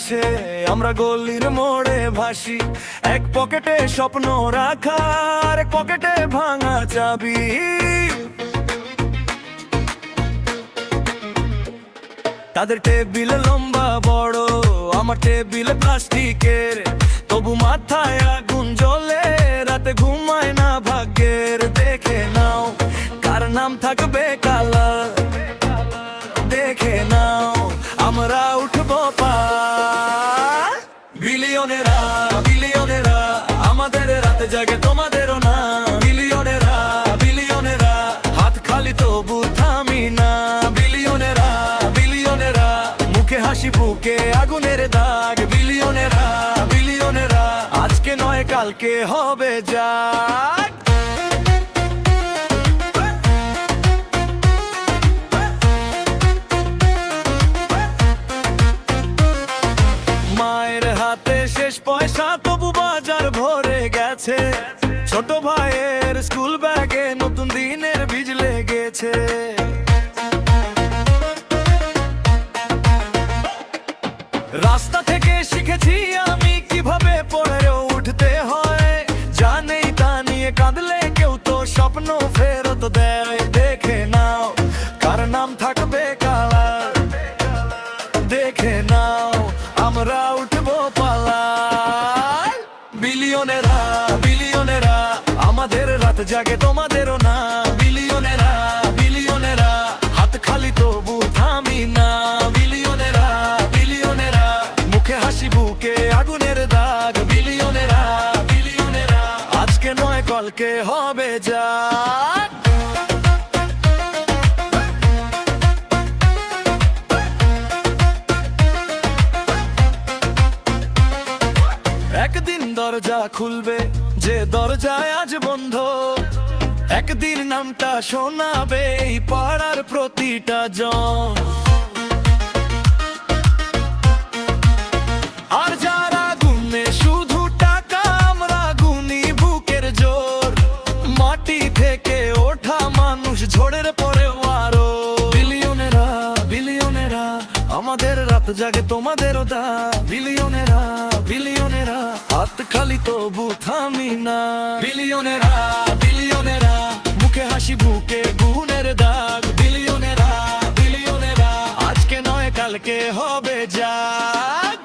আকাশে আমরা গলির মোড়ে ভাসি, এক পকেটে স্বপ্ন রাখা আর এক পকেটে ভাঙা চাবি। তাদের টেবিলে লম্বা বড়, আমার টেবিলে প্লাস্টিকের, তবু মাথায় আগুন জ্বলে, রাতে ঘুমায় না ভাগ্যের। দেখে নাও কার নাম থাকবে কালা, দেখে নাও আমরা উঠবো পার। বিলিয়নেরা বিলিয়নেরা আমাদের রাতে জাগে, তোমাদেরও না। বিলিয়নেরা বিলিয়নেরা হাত খালি তবু থামি না। বিলিয়নেরা বিলিয়নেরা মুখে হাসি বুকে আগুনের দাগ। বিলিয়নেরা বিলিয়নেরা আজকে নয় কালকে হবে যাক। মায়ের হাতে শেষ পয়সা তবু বাজার ভরে গেছে, ছোট ভাইয়ের স্কুল ব্যাগে নতুন দিনের বীজ লেগেছে। রাস্তা থেকে শিখেছি আমি কিভাবে পড়েও উঠতে হয়, জানেই তা নিয়ে কাঁদলে কেউ তো স্বপ্ন ফেরত দেয়। দেখে নাও কার নাম থাকবে কালা, দেখে নাও আমরা উঠবো পালায়। বিলিয়নেরা বিলিয়নেরা আমাদের রাত জাগে, তোমাদেরও না। বিলিয়নেরা বিলিয়নেরা হাত খালি তবু থামি না। বিলিয়নেরা বিলিয়নেরা মুখে হাসি বুকে আগুনের দাগ। বিলিয়নেরা বিলিয়নেরা আজকে নয় কালকে হবে যাক। একদিন দরজা খুলবে যে দরজায় আজ বন্ধ, একদিন নামটা শোনাবে এই পাড়ার প্রতিটা জন। আর যারা গুনে শুধু টাকা, আমরা গুনি বুকের জোর। মাটি থেকে ওঠা মানুষ ঝড়ের পরেও আরো। বিলিয়নেরা বিলিয়নেরা আমাদের রাত জাগে, তোমাদেরও দা। বিলিয়নেরা বিলিয়নেরা হাত খালি তবু থামি না। বিলিয়নেরা বিলিয়নেরা মুখে হাসি বুকে গুণের দাগ। বিলিয়নেরা বিলিয়নেরা আজকে নয় কালকে হবে যাক।